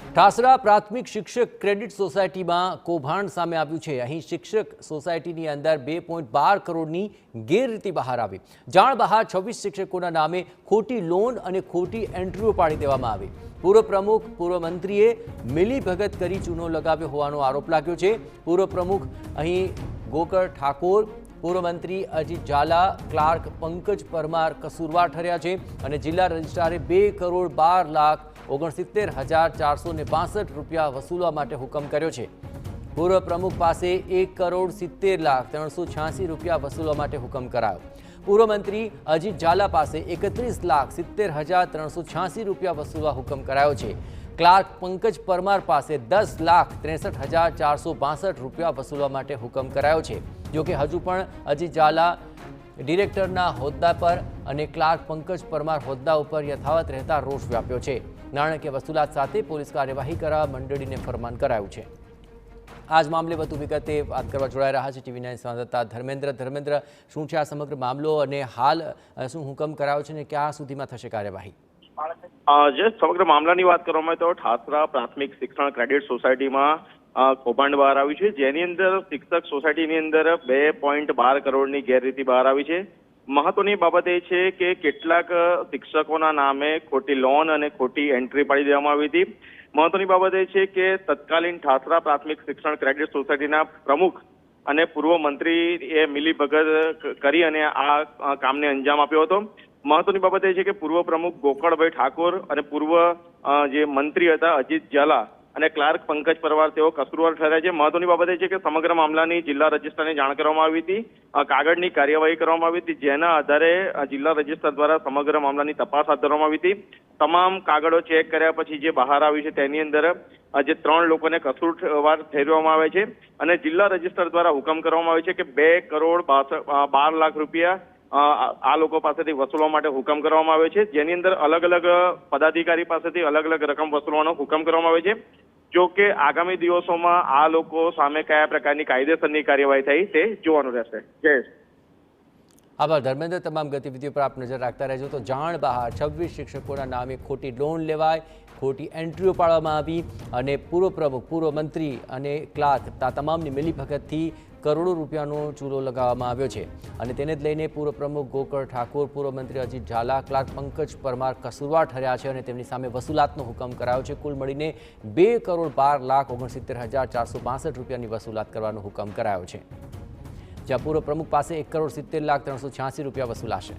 ઠાસરા પ્રાથમિક શિક્ષક ક્રેડિટ સોસાયટીમાં કૌભાંડ સામે આવ્યું છે। અહીં શિક્ષક સોસાયટીની અંદર 2.12 કરોડની ગેરરીતિ બહાર આવી। જાણ બહાર 26 શિક્ષકોના નામે ખોટી લોન અને ખોટી એન્ટ્રીઓ પાડી દેવામાં આવી। પૂર્વ પ્રમુખ પૂર્વ મંત્રીએ મિલીભગત કરી ચૂનો લગાવ્યો હોવાનો આરોપ લાગ્યો છે। પૂર્વ પ્રમુખ અહીં ગોકળ ઠાકોર, પૂર્વ મંત્રી અજીત ઝાલા, ક્લાર્ક પંકજ પરમાર કસૂરવાર ઠર્યા છે અને જિલ્લા રજિસ્ટ્રારે 2,12,69,462 રૂપિયા વસૂલવા માટે હુકમ કર્યો છે। પૂર્વ પ્રમુખ પાસે 1,70,03,86 રૂપિયા વસૂલવા માટે હુકમ કરાયો। પૂર્વ મંત્રી અજીત ઝાલા પાસે 31,70,386 રૂપિયા વસૂલવા હુકમ કરાયો છે। ક્લાર્ક પંકજ પરમાર પાસે 10,63,462 રૂપિયા વસૂલવા માટે હુકમ કરાયો છે। જો કે હજુ પણ અજીત ઝાલા ડિરેક્ટરના હોદ્દા પર અને ક્લાર્ક પંકજ પરમાર હોદ્દા ઉપર યથાવત રહેતા રોષ વ્યાપ્યો છે। નાણાકીય વસૂલાત સાથે પોલીસ કાર્યવાહી કરવા મંડળીને ફરમાન કરાયું છે। આ જ મામલે વધુ વિગતે વાત કરવા જોડાઈ રહ્યા છે ટીવી 9 સંવાદદાતા ધર્મેન્દ્ર, શું છે આ સમગ્ર મામલો અને હાલ શું હુકમ કરાયો છે અને ક્યાં સુધીમાં થશે કાર્યવાહી? જે સમગ્ર મામલાની વાત કરવામાં આવે તો ઠાસરા પ્રાથમિક શિક્ષણ ક્રેડિટ સોસાયટીમાં કૌભાંડ બહાર આવ્યું છે, જેની અંદર શિક્ષક સોસાયટીની અંદર 2.12 કરોડની ગેરરીતિ બહાર આવી છે। મહત્વની બાબત એ છે કે કેટલાક શિક્ષકોના નામે ખોટી લોન અને ખોટી એન્ટ્રી પાડી દેવામાં આવી હતી। મહત્વની બાબત એ છે કે તત્કાલીન ઠાસરા પ્રાથમિક શિક્ષણ ક્રેડિટ સોસાયટીના પ્રમુખ અને પૂર્વ મંત્રીએ મિલીભગત કરી અને આ કામને અંજામ આપ્યો હતો। મહત્વની બાબત એ છે કે પૂર્વ પ્રમુખ ગોકળભાઈ ઠાકોર અને પૂર્વ જે મંત્રી હતા અજીત ઝાલા અને ક્લાર્ક પંકજ પરમાર તેઓ કસૂરવાર ઠર્યા છે। મહત્વની બાબત એ છે કે સમગ્ર મામલાની જિલ્લા રજિસ્ટ્રારને જાણ કરવામાં આવી હતી, કાગળની કાર્યવાહી કરવામાં આવી હતી, જેના આધારે જિલ્લા રજિસ્ટ્રાર દ્વારા સમગ્ર મામલાની તપાસ હાથ ધરવામાં આવી હતી। તમામ કાગળો ચેક કર્યા પછી જે બહાર આવ્યું છે તેની અંદર જે 3 લોકોને કસૂરવાર ઠેરવવામાં આવે છે અને જિલ્લા રજિસ્ટ્રાર દ્વારા હુકમ કરવામાં આવે છે કે 2,12,00,000 રૂપિયા આ લોકો પાસેથી વસૂલવા માટે હુકમ કરવામાં આવે છે, જેની અંદર અલગ અલગ પદાધિકારી પાસેથી અલગ અલગ રકમ વસૂલવાનો હુકમ કરવામાં આવે છે। જો કે આગામી દિવસોમાં આ લોકો સામે કયા પ્રકારની કાયદેસરની કાર્યવાહી થઈ તે જોવાનું રહેશે। જયેશ, આભાર ધર્મેન્દ્ર। તમામ ગતિવિધિઓ પર આપ નજર રાખતા રહેજો। તો જાણ બહાર 26 શિક્ષકોના નામે ખોટી લોન લેવાય, ખોટી એન્ટ્રીઓ પાડવામાં આવી અને પૂર્વ પ્રમુખ, પૂર્વ મંત્રી અને ક્લાર્ક તમામની મિલીભગતથી કરોડો રૂપિયાનો ચૂલો લગાવવામાં આવ્યો છે અને તેને જ લઈને પૂર્વ પ્રમુખ ગોકળ ઠાકોર, પૂર્વ મંત્રી અજીત ઝાલા, ક્લાર્ક પંકજ પરમાર કસૂરવાર ઠર્યા છે અને તેમની સામે વસૂલાતનો હુકમ કરાયો છે। કુલ મળીને 2,12,69,462 રૂપિયાની વસૂલાત કરવાનો હુકમ કરાયો છે, જ્યાં પૂર્વ પ્રમુખ પાસે 1,70,03,86 રૂપિયા વસૂલાશે।